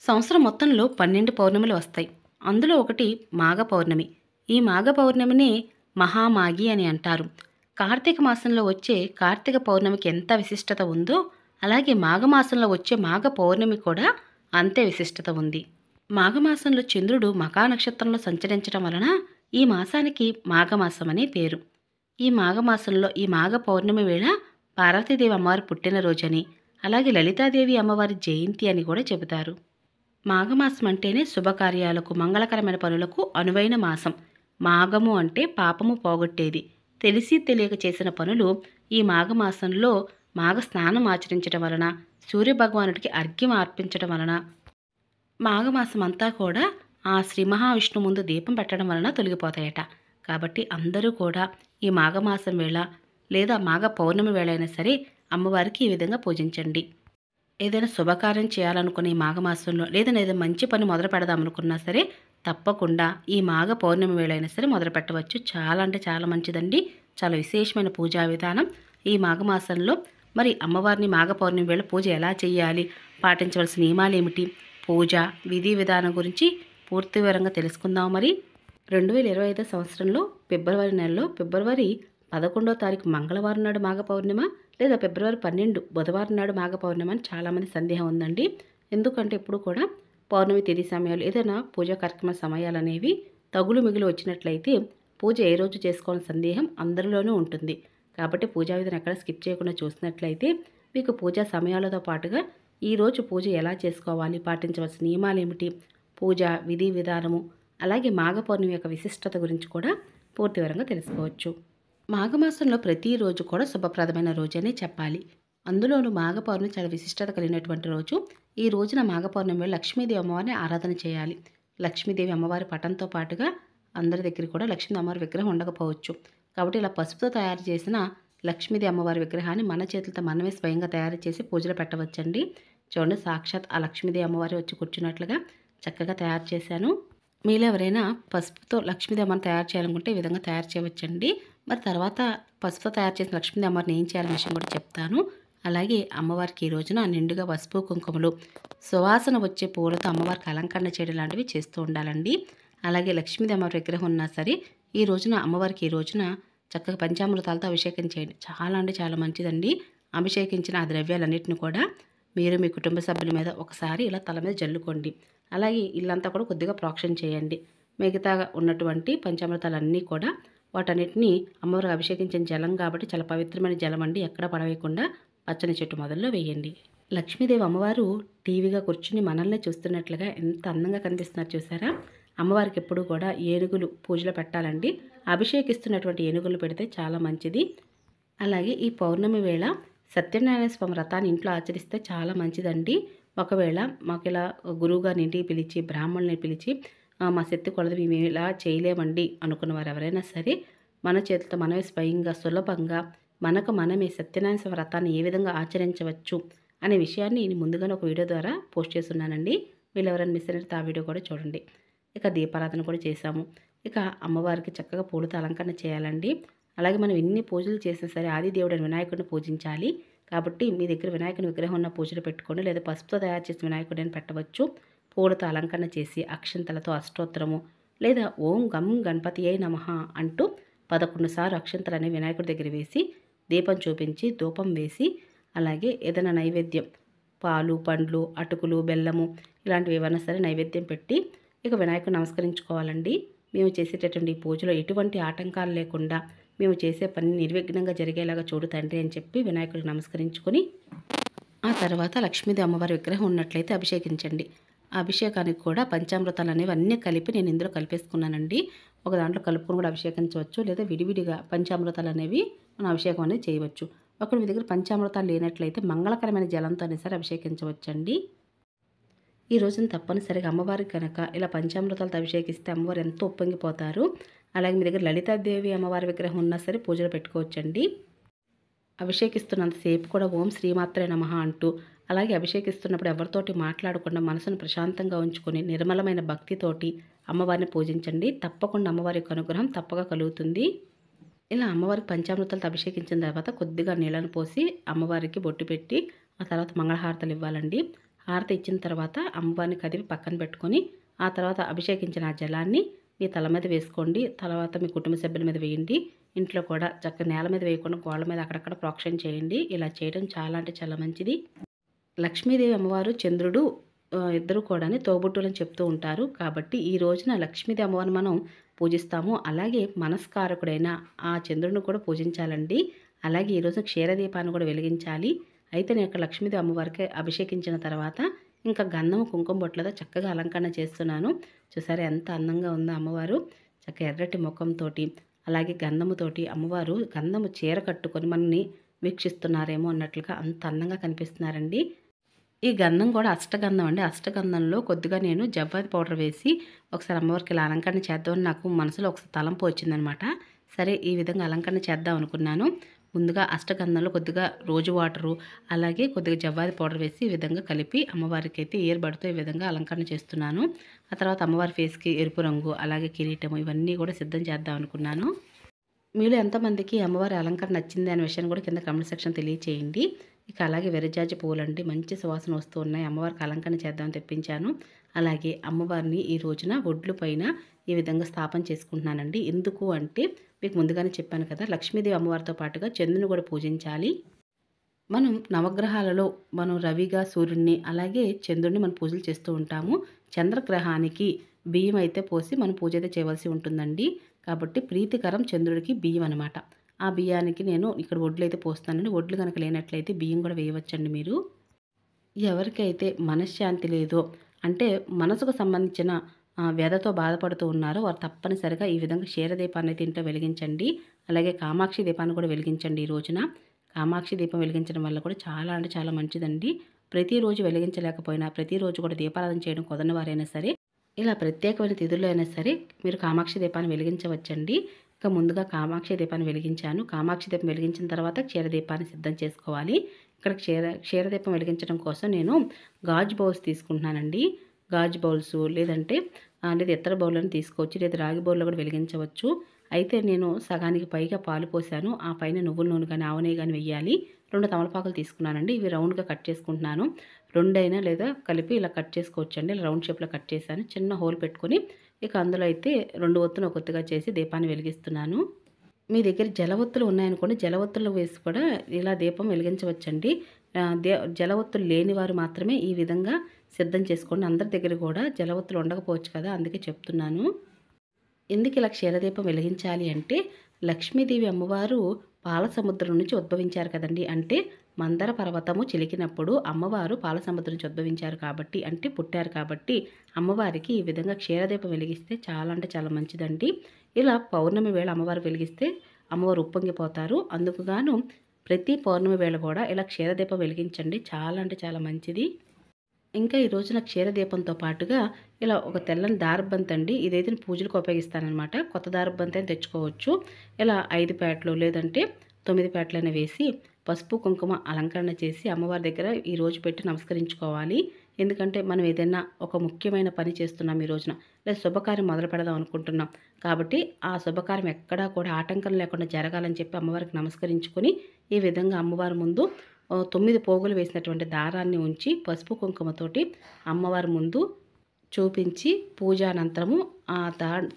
సంవత్సరం మొత్తంలో 12 పౌర్ణములు వస్తాయి. అందులో ఒకటి మాఘ పౌర్ణమి. ఈ మాఘ పౌర్ణమిని మహామాఘి అని అంటారు. కార్తీక మాసంలో వచ్చే కార్తీక పౌర్ణమికి ఎంత విశిష్టత ఉందో, అలాగే మాఘమాసంలో వచ్చే మాఘ పౌర్ణమి కూడా అంతే విశిష్టత ఉంది. మాఘమాసంలో చంద్రుడు మఖా నక్షత్రంలో సంచరించడం వలన ఈ మాసానికి మాఘమాసం అనే పేరు. ఈ మాఘమాసంలో ఈ మాఘ పౌర్ణమి వేళ పార్వతీదేవి అమ్మవారి పుట్టినరోజని, అలాగే లలితాదేవి అమ్మవారి జయంతి అని కూడా చెబుతారు. మాఘమాసం అంటేనే శుభకార్యాలకు, మంగళకరమైన పనులకు అనువైన మాసం. మాఘము అంటే పాపము పోగొట్టేది. తెలిసి తెలియక చేసిన పనులు ఈ మాఘమాసంలో మాఘ స్నానం ఆచరించడం వలన, సూర్యభగవానుడికి అర్ఘ్యం అర్పించడం వలన, మాఘమాసం అంతా కూడా ఆ శ్రీ మహావిష్ణు ముందు దీపం పెట్టడం వలన తొలగిపోతాయట. కాబట్టి అందరూ కూడా ఈ మాఘమాసం వేళ లేదా మాఘ పౌర్ణమి వేళ అయినా సరే అమ్మవారికి ఈ విధంగా పూజించండి. ఏదైనా శుభకార్యం చేయాలనుకునే ఈ మాఘమాసంలో లేదా ఏదైనా మంచి పని మొదలు పెడదామనుకున్నా సరే తప్పకుండా ఈ మాఘ పౌర్ణమి వేళైనా సరే మొదలు పెట్టవచ్చు. చాలా అంటే చాలా మంచిదండి. చాలా విశేషమైన పూజా విధానం ఈ మాఘమాసంలో. మరి అమ్మవారిని మాఘ పౌర్ణమి వేళ పూజ ఎలా చేయాలి, పాటించవలసిన నియమాలు ఏమిటి, పూజ విధి విధానం గురించి పూర్తి వివరంగా తెలుసుకుందాం. మరి 2025 సంవత్సరంలో ఫిబ్రవరి నెలలో ఫిబ్రవరి 11వ తారీఖు మంగళవారం నాడు మాఘ పౌర్ణిమ లేదా ఫిబ్రవరి 12 బుధవారం నాడు మాఘ పౌర్ణిమ అని చాలామంది సందేహం ఉందండి. ఎందుకంటే ఇప్పుడు కూడా పౌర్ణమి తిథి సమయాలు ఏదైనా పూజా కార్యక్రమ సమయాలు అనేవి తగులు మిగులు వచ్చినట్లయితే పూజ ఏ రోజు చేసుకోవాలని సందేహం అందరిలోనూ ఉంటుంది. కాబట్టి పూజా విధిని ఎక్కడ స్కిప్ చేయకుండా చూసినట్లయితే మీకు పూజా సమయాలతో పాటుగా ఈరోజు పూజ ఎలా చేసుకోవాలి, పాటించవలసిన నియమాలు ఏమిటి, పూజ విధి విధానము, అలాగే మాఘ పౌర్ణమి యొక్క విశిష్టత గురించి కూడా పూర్తి వివరంగా తెలుసుకోవచ్చు. మాఘమాసంలో ప్రతిరోజు కూడా శుభప్రదమైన రోజనే చెప్పాలి. అందులోనూ మాఘ పౌర్ణమి చాలా విశిష్టత కలిగినటువంటి రోజు. ఈ రోజున మాఘ పౌర్ణమి లక్ష్మీదేవి అమ్మవారిని ఆరాధన చేయాలి. లక్ష్మీదేవి అమ్మవారి పటంతో పాటుగా అందరి దగ్గర కూడా లక్ష్మీ అమ్మవారి విగ్రహం ఉండకపోవచ్చు. కాబట్టి ఇలా పసుపుతో తయారు చేసిన లక్ష్మీదేవి అమ్మవారి విగ్రహాన్ని మన చేతులతో మనమే స్వయంగా తయారు చేసి పూజలో పెట్టవచ్చండి. చూడండి, సాక్షాత్ ఆ లక్ష్మీదేవి అమ్మవారి వచ్చి కూర్చున్నట్లుగా చక్కగా తయారు చేశాను. మీలో ఎవరైనా పసుపుతో లక్ష్మీదేవి అమ్మని తయారు చేయాలనుకుంటే ఈ విధంగా తయారు చేయవచ్చండి. మరి తర్వాత పసుపుతో తయారు చేసిన లక్ష్మీదేవి అమ్మవారిని ఏం చేయాలనే విషయం కూడా చెప్తాను. అలాగే అమ్మవారికి ఈ రోజున నిండుగా పసుపు కుంకుమలు, సువాసన వచ్చే పూలతో అమ్మవారికి అలంకరణ చేయడం లాంటివి చేస్తూ ఉండాలండి. అలాగే లక్ష్మీదేవి అమ్మవారి విగ్రహం ఉన్నా సరే ఈ రోజున అమ్మవారికి ఈ రోజున చక్కగా పంచామృతాలతో అభిషేకం చేయండి. చాలా అంటే చాలా మంచిదండి. అభిషేకించిన ఆ ద్రవ్యాలన్నింటిని కూడా మీరు మీ కుటుంబ సభ్యుల మీద ఒకసారి ఇలా తల మీద జల్లుకోండి. అలాగే ఇల్లంతా కూడా కొద్దిగా ప్రోక్షణ చేయండి. మిగతా ఉన్నటువంటి పంచామృతాలన్నీ కూడా వాటన్నిటిని అమ్మవారికి అభిషేకించిన జలం కాబట్టి చాలా పవిత్రమైన జలం అండి. ఎక్కడ పడవేయకుండా పచ్చని చెట్టు మొదల్లో వేయండి. లక్ష్మీదేవి అమ్మవారు టీవీగా కూర్చుని మనల్ని చూస్తున్నట్లుగా ఎంత అందంగా కనిపిస్తున్నారు చూసారా. అమ్మవారికి ఎప్పుడు కూడా ఏనుగులు పూజలో పెట్టాలండి. అభిషేకిస్తున్నటువంటి ఏనుగులు పెడితే చాలా మంచిది. అలాగే ఈ పౌర్ణమి వేళ సత్యనారాయణ స్వామి వ్రతాన్ని ఇంట్లో ఆచరిస్తే చాలా మంచిదండి. ఒకవేళ మాకు ఇలా గురువుగారిని ఇంటికి పిలిచి బ్రాహ్మణుల్ని పిలిచి మా శక్తి కొలది మేము ఇలా చేయలేమండి అనుకున్న వారు ఎవరైనా సరే మన చేతులతో మనమే స్వయంగా సులభంగా మనకు మనమే సత్యనారాయణ స్వామి వ్రతాన్ని ఏ విధంగా ఆచరించవచ్చు అనే విషయాన్ని నేను ముందుగానే ఒక వీడియో ద్వారా పోస్ట్ చేస్తున్నానండి. వీళ్ళు ఎవరైనా మిస్ అయినట్టు ఆ వీడియో కూడా చూడండి. ఇక దీపారాధన కూడా చేశాము. ఇక అమ్మవారికి చక్కగా పూలతో అలంకరణ చేయాలండి. అలాగే మనం ఎన్ని పూజలు చేసినా సరే ఆది దేవుడైన వినాయకుడిని పూజించాలి. కాబట్టి మీ దగ్గర వినాయకుని విగ్రహం ఉన్న పూజలు పెట్టుకోండి, లేదా పసుపుతో తయారు చేసిన వినాయకుడిని పెట్టవచ్చు. పూలతో అలంకరణ చేసి అక్షంతలతో అష్టోత్తరము లేదా ఓం గం గణపతియే నమః అంటూ 11 సార్లు అక్షంతలని వినాయకుడి దగ్గర వేసి దీపం చూపించి ధూపం వేసి, అలాగే ఏదైనా నైవేద్యం పాలు, పండ్లు, అటుకులు, బెల్లము ఇలాంటివి ఏమైనా సరే నైవేద్యం పెట్టి ఇక వినాయకుడు నమస్కరించుకోవాలండి. మేము చేసేటటువంటి పూజలో ఎటువంటి ఆటంకాలు లేకుండా మేము చేసే పని నిర్విఘ్నంగా జరిగేలాగా చూడు తండ్రి అని చెప్పి వినాయకుడికి నమస్కరించుకొని ఆ తర్వాత లక్ష్మీదేవి అమ్మవారి విగ్రహం ఉన్నట్లయితే అభిషేకించండి. ఆ అభిషేకానికి కూడా పంచామృతాలు అనేవి అన్నీ కలిపి నేను ఇందులో కలిపేసుకున్నానండి. ఒక దాంట్లో కలుపుకొని కూడా అభిషేకించవచ్చు, లేదా విడివిడిగా పంచామృతాలు అనేవి మనం అభిషేకం అనేది చేయవచ్చు. ఒకటి మీ దగ్గర పంచామృతాలు లేనట్లయితే మంగళకరమైన జలంతో సరే అభిషేకించవచ్చండి. ఈ రోజున తప్పనిసరిగా అమ్మవారికి కనుక ఇలా పంచామృతాలతో అభిషేకిస్తే అమ్మవారు ఎంతో ఉప్పొంగిపోతారు. అలాగే మీ దగ్గర లలితాదేవి అమ్మవారి విగ్రహం ఉన్నా సరే పూజలు పెట్టుకోవచ్చండి. అభిషేకిస్తున్నంతసేపు కూడా ఓం శ్రీమాత్రే నమః అంటూ, అలాగే అభిషేకిస్తున్నప్పుడు ఎవరితోటి మాట్లాడకుండా మనసును ప్రశాంతంగా ఉంచుకొని నిర్మలమైన భక్తితోటి అమ్మవారిని పూజించండి. తప్పకుండా అమ్మవారి యొక్క అనుగ్రహం తప్పగా కలుగుతుంది. ఇలా అమ్మవారికి పంచామృతాలతో అభిషేకించిన తర్వాత కొద్దిగా నీళ్ళను పోసి అమ్మవారికి బొట్టు పెట్టి ఆ తర్వాత మంగళహారతలు ఇవ్వాలండి. హారతి ఇచ్చిన తర్వాత అమ్మవారిని కదిపి పక్కన పెట్టుకొని ఆ తర్వాత అభిషేకించిన ఆ జలాన్ని మీ తల మీద వేసుకోండి. తర్వాత మీ కుటుంబ సభ్యుల మీద వేయండి. ఇంట్లో కూడా చక్కగా నేల మీద వేయకుండా గోడల మీద అక్కడక్కడ ప్రోక్షణ చేయండి. ఇలా చేయడం చాలా అంటే చాలా మంచిది. లక్ష్మీదేవి అమ్మవారు, చంద్రుడు ఇద్దరు కూడాని తోబుట్టువులని చెప్తూ ఉంటారు. కాబట్టి ఈ రోజున లక్ష్మీదేవి అమ్మవారిని మనం పూజిస్తాము. అలాగే మనస్కారకుడైన ఆ చంద్రుడిని కూడా పూజించాలండి. అలాగే ఈరోజు క్షీరదీపాన్ని కూడా వెలిగించాలి. అయితే నేను ఇక్కడ లక్ష్మీదేవి అమ్మవారికి అభిషేకించిన తర్వాత ఇంకా గంధము కుంకుమ బొట్లతో చక్కగా అలంకరణ చేస్తున్నాను. చూసారా ఎంత అందంగా ఉందో అమ్మవారు. చక్కగా ఎర్రటి ముఖంతోటి అలాగే గంధముతోటి అమ్మవారు గంధము చీర కట్టుకొని మనల్ని వీక్షిస్తున్నారేమో అన్నట్లుగా అంత అందంగా కనిపిస్తున్నారండి. ఈ గంధం కూడా అష్టగంధం అండి. అష్టగంధంలో కొద్దిగా నేను జవ్వాది పౌడర్ వేసి ఒకసారి అమ్మవారికి ఇలా అలంకరణ చేద్దామని నాకు మనసులో ఒకసారి తలంపు వచ్చిందనమాట. సరే ఈ విధంగా అలంకరణ చేద్దాం అనుకున్నాను. ముందుగా అష్టగంధంలో కొద్దిగా రోజు వాటరు అలాగే కొద్దిగా జవ్వాది పౌడర్ వేసి ఈ విధంగా కలిపి అమ్మవారికి అయితే ఏర్బడుతూ ఈ విధంగా అలంకరణ చేస్తున్నాను. ఆ తర్వాత అమ్మవారి ఫేస్కి ఎరుపు రంగు అలాగే కిరీటము ఇవన్నీ కూడా సిద్ధం చేద్దాం అనుకున్నాను. మీలో ఎంతమందికి అమ్మవారి అలంకరణ నచ్చింది అనే విషయాన్ని కూడా కింద కామెంట్ సెక్షన్ తెలియచేయండి. ఇక అలాగే విరజాజి పువ్వులండి మంచి సువాసన వస్తూ ఉన్నాయి. అమ్మవారికి అలంకరణ చేద్దామని తెప్పించాను. అలాగే అమ్మవారిని ఈ రోజున ఒడ్లు పైన ఈ విధంగా స్థాపన చేసుకుంటున్నానండి. ఎందుకు అంటే మీకు ముందుగానే చెప్పాను కదా, లక్ష్మీదేవి అమ్మవారితో పాటుగా చంద్రుని కూడా పూజించాలి. మనం నవగ్రహాలలో మనం రవిగా సూర్యుడిని అలాగే చంద్రుడిని మనం పూజలు చేస్తూ ఉంటాము. చంద్రగ్రహానికి బియ్యం అయితే పోసి మనం పూజ అయితే చేయవలసి ఉంటుందండి. కాబట్టి ప్రీతికరం చంద్రుడికి బియ్యం అనమాట. ఆ బియ్యానికి నేను ఇక్కడ వడ్లు అయితే పోస్తానండి. వడ్లు కనుక లేనట్లయితే బియ్యం కూడా వేయవచ్చండి మీరు. ఎవరికైతే మనశ్శాంతి లేదో అంటే మనసుకు సంబంధించిన వ్యధతో బాధపడుతూ ఉన్నారో వారు తప్పనిసరిగా ఈ విధంగా క్షీరదీపాన్ని అయితే ఇంట్లో వెలిగించండి. అలాగే కామాక్షి దీపాన్ని కూడా వెలిగించండి ఈ రోజున. కామాక్షి దీపం వెలిగించడం వల్ల కూడా చాలా అంటే చాలా మంచిదండి. ప్రతిరోజు వెలిగించలేకపోయినా ప్రతిరోజు కూడా దీపారాధన చేయడం కుదరని వారైనా సరే ఇలా ప్రత్యేకమైన తిథుల్లో అయినా సరే మీరు కామాక్షి దీపాన్ని వెలిగించవచ్చండి. ఇక ముందుగా కామాక్షి దీపాన్ని వెలిగించాను. కామాక్షి దీపం వెలిగించిన తర్వాత క్షీరదీపాన్ని సిద్ధం చేసుకోవాలి. ఇక్కడ క్షీరదీపం వెలిగించడం కోసం నేను గాజు బౌల్స్ తీసుకుంటున్నానండి. గాజు బౌల్స్ లేదంటే లేదా ఇతర బౌల్లను తీసుకోవచ్చు. లేదా రాగి బౌల్లో కూడా వెలిగించవచ్చు. అయితే నేను సగానికి పైగా పాలు పోసాను. ఆ పైన నువ్వుల నూనె కానీ ఆవు నెయ్యి కానీ వెయ్యాలి. 2 తమలపాకులు తీసుకున్నానండి. ఇవి రౌండ్గా కట్ చేసుకుంటున్నాను. రెండైనా లేదా కలిపి ఇలా కట్ చేసుకోవచ్చండి. ఇలా రౌండ్ షేప్లో కట్ చేశాను. చిన్న హోల్ పెట్టుకొని ఇక అందులో అయితే 2 ఒత్తులు ఒత్తుగా చేసి దీపాన్ని వెలిగిస్తున్నాను. మీ దగ్గర జలవొత్తులు ఉన్నాయనుకోండి, జలవొత్తులు వేసి కూడా ఇలా దీపం వెలిగించవచ్చండి. జలవొత్తులు లేని వారు మాత్రమే ఈ విధంగా సిద్ధం చేసుకోండి. అందరి దగ్గర కూడా జలవొత్తులు ఉండకపోవచ్చు కదా, అందుకే చెప్తున్నాను. ఎందుకు ఇలా క్షీరదీపం వెలిగించాలి అంటే లక్ష్మీదేవి అమ్మవారు పాల సముద్రం నుంచి ఉద్భవించారు కదండి. అంటే మందర పర్వతము చిలికినప్పుడు అమ్మవారు పాల సముద్రం నుంచి ఉద్భవించారు కాబట్టి అంటే పుట్టారు కాబట్టి అమ్మవారికి ఈ విధంగా క్షీరదీపం వెలిగిస్తే చాలా అంటే చాలా మంచిదండి. ఇలా పౌర్ణమి వేళ అమ్మవారు వెలిగిస్తే అమ్మవారు ఉప్పొంగిపోతారు. అందుకు గాను ప్రతి పౌర్ణమి వేళ కూడా ఇలా క్షీరదీపం వెలిగించండి. చాలా అంటే చాలా మంచిది. ఇంకా ఈ రోజున క్షీరదీపంతో పాటుగా ఇలా ఒక తెల్లని దారబంతి అండి. ఇదైతే నేను పూజలకు ఉపయోగిస్తానన్నమాట. కొత్త దారబంతి అని తెచ్చుకోవచ్చు. ఇలా 5 పేటలు లేదంటే 9 పేటలైనా వేసి పసుపు కుంకుమ అలంకరణ చేసి అమ్మవారి దగ్గర ఈ రోజు పెట్టి నమస్కరించుకోవాలి. ఎందుకంటే మనం ఏదైనా ఒక ముఖ్యమైన పని చేస్తున్నాం ఈ రోజున, లేదా శుభకార్యం మొదలు పెడదాం అనుకుంటున్నాం. కాబట్టి ఆ శుభకార్యం ఎక్కడా కూడా ఆటంకం లేకుండా జరగాలని చెప్పి అమ్మవారికి నమస్కరించుకొని ఈ విధంగా అమ్మవారి ముందు 9 పోగులు వేసినటువంటి దారాన్ని ఉంచి పసుపు కుంకుమతోటి అమ్మవారి ముందు చూపించి పూజానంతరము ఆ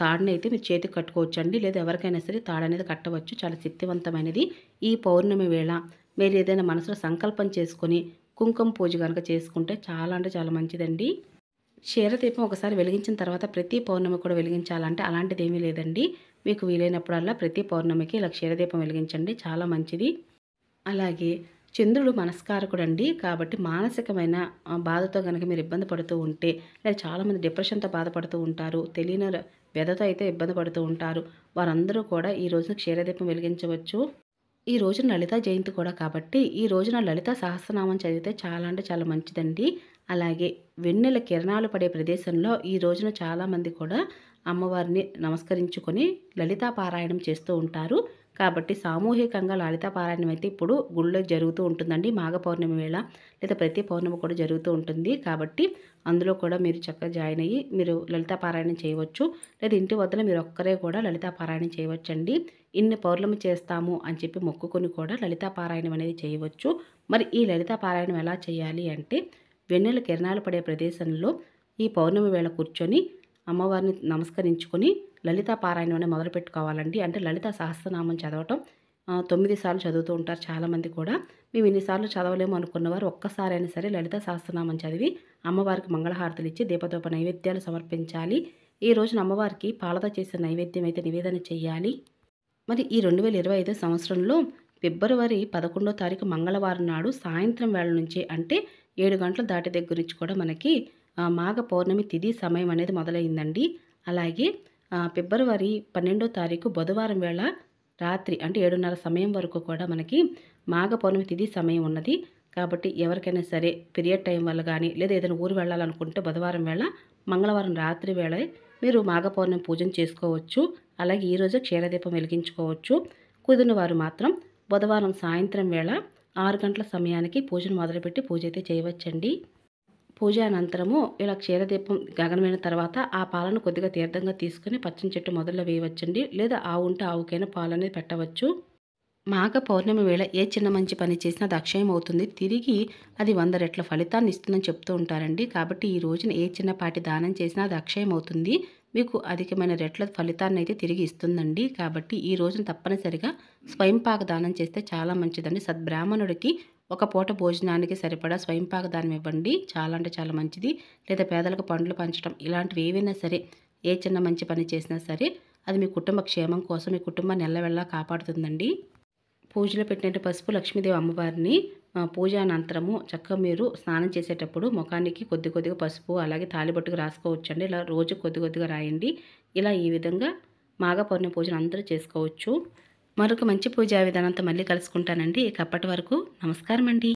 తాడుని అయితే మీరు చేతికి కట్టుకోవచ్చండి. లేదా ఎవరికైనా సరే తాడు అనేది కట్టవచ్చు. చాలా శక్తివంతమైనది. ఈ పౌర్ణమి వేళ మీరు ఏదైనా మనసులో సంకల్పం చేసుకొని కుంకుమ పూజ కనుక చేసుకుంటే చాలా అంటే చాలా మంచిదండి. క్షీరదీపం ఒకసారి వెలిగించిన తర్వాత ప్రతి పౌర్ణమి కూడా వెలిగించాలంటే అలాంటిది ఏమీ లేదండి. మీకు వీలైనప్పుడల్లా ప్రతి పౌర్ణమికి ఇలా క్షీరదీపం వెలిగించండి. చాలా మంచిది. అలాగే చంద్రుడు మనస్కారకుడండి. కాబట్టి మానసికమైన బాధతో కనుక మీరు ఇబ్బంది పడుతూ ఉంటే, లేదా చాలామంది డిప్రెషన్తో బాధపడుతూ ఉంటారు. తెలియని వ్యధతో అయితే ఇబ్బంది పడుతూ ఉంటారు. వారందరూ కూడా ఈ రోజున క్షీరదీపం వెలిగించవచ్చు. ఈ రోజున లలితా జయంతి కూడా కాబట్టి ఈ రోజున లలితా సహస్రనామం చదివితే చాలా అంటే చాలా మంచిదండి. అలాగే వెన్నెల కిరణాలు పడే ప్రదేశంలో ఈ రోజున చాలామంది కూడా అమ్మవారిని నమస్కరించుకొని లలితా పారాయణం చేస్తూ ఉంటారు. కాబట్టి సామూహికంగా లలితా పారాయణం అయితే ఇప్పుడు గుళ్ళో జరుగుతూ ఉంటుందండి. మాఘ పౌర్ణమి వేళ లేదా ప్రతి పౌర్ణమి కూడా జరుగుతూ ఉంటుంది. కాబట్టి అందులో కూడా మీరు చక్కగా జాయిన్ అయ్యి మీరు లలితా పారాయణం చేయవచ్చు. లేదా ఇంటి వద్దన మీరు ఒక్కరే కూడా లలితా పారాయణం చేయవచ్చండి. ఇన్ని పౌర్ణమి చేస్తాము అని చెప్పి మొక్కుకొని కూడా లలితా పారాయణం అనేది చేయవచ్చు. మరి ఈ లలితా పారాయణం ఎలా చేయాలి అంటే వెన్నెల కిరణాలు పడే ప్రదేశంలో ఈ పౌర్ణమి వేళ కూర్చొని అమ్మవారిని నమస్కరించుకొని లలితా పారాయణం మొదలుపెట్టుకోవాలండి. అంటే లలితా సహస్రనామం చదవటం 9 సార్లు చదువుతూ ఉంటారు చాలామంది కూడా. మేము ఇన్ని సార్లు చదవలేము అనుకున్నవారు ఒక్కసారైనా సరే లలితా సహస్రనామం చదివి అమ్మవారికి మంగళహారతులు ఇచ్చి దీపధూప నైవేద్యాలు సమర్పించాలి. ఈ రోజున అమ్మవారికి పాలతో చేసిన నైవేద్యం అయితే నివేదన చేయాలి. మరి ఈ 2025 సంవత్సరంలో ఫిబ్రవరి 11వ తారీఖు మంగళవారం నాడు సాయంత్రం వేళ నుంచి అంటే 7 గంటలు దాటే దగ్గర నుంచి కూడా మనకి మాఘ పౌర్ణమి తిథి సమయం అనేది మొదలైందండి. అలాగే ఫిబ్రవరి 12వ తారీఖు బుధవారం వేళ రాత్రి అంటే 7:30 సమయం వరకు కూడా మనకి మాఘ పౌర్ణమి తిథి సమయం ఉన్నది. కాబట్టి ఎవరికైనా సరే పీరియడ్ టైం వల్ల కానీ లేదా ఏదైనా ఊరు వెళ్ళాలనుకుంటే బుధవారం వేళ మంగళవారం రాత్రి వేళ మీరు మాఘ పౌర్ణమి పూజను చేసుకోవచ్చు. అలాగే ఈరోజు క్షీరదీపం వెలిగించుకోవచ్చు. కుదిరిన వారు మాత్రం బుధవారం సాయంత్రం వేళ 6 గంటల సమయానికి పూజను మొదలుపెట్టి పూజ అయితే చేయవచ్చండి. పూజ అనంతరము ఇలా క్షీరదీపం గగనమైన తర్వాత ఆ పాలను కొద్దిగా తీర్థంగా తీసుకొని పచ్చని చెట్టు మొదల్లో వేయవచ్చండి. లేదా ఆవు ఉంటే ఆవుకైనా పాలు అనేది పెట్టవచ్చు. మాఘ పౌర్ణమి వేళ ఏ చిన్న మంచి పని చేసినా అది అక్షయం అవుతుంది. తిరిగి అది 100 రెట్ల ఫలితాన్ని ఇస్తుందని చెప్తూ ఉంటారండి. కాబట్టి ఈ రోజున ఏ చిన్నపాటి దానం చేసినా అది అక్షయం అవుతుంది. మీకు అధికమైన రెట్ల ఫలితాన్ని అయితే తిరిగి ఇస్తుందండి. కాబట్టి ఈ రోజున తప్పనిసరిగా స్వయంపాక దానం చేస్తే చాలా మంచిదండి. సద్బ్రాహ్మణుడికి ఒక పూట భోజనానికి సరిపడా స్వయంపాక దానం ఇవ్వండి. చాలా అంటే చాలా మంచిది. లేదా పేదలకు పండ్లు పంచడం ఇలాంటివి ఏవైనా సరే ఏ చిన్న మంచి పని చేసినా సరే అది మీ కుటుంబ క్షేమం కోసం మీ కుటుంబాన్ని ఎల్లవెల్లా కాపాడుతుందండి. పూజలో పెట్టినట్టు పసుపు లక్ష్మీదేవి అమ్మవారిని పూజ అనంతరము చక్కగా మీరు స్నానం చేసేటప్పుడు ముఖానికి కొద్ది కొద్దిగా పసుపు అలాగే తాలిబొట్టుకు రాసుకోవచ్చండి. ఇలా రోజు కొద్ది కొద్దిగా రాయండి. ఇలా ఈ విధంగా మాఘ పౌర్ణమి పూజను అందరూ చేసుకోవచ్చు. మరొక మంచి పూజా విధానంతో మళ్ళీ కలుసుకుంటానండి. ఇక అప్పటి వరకు నమస్కారం అండి.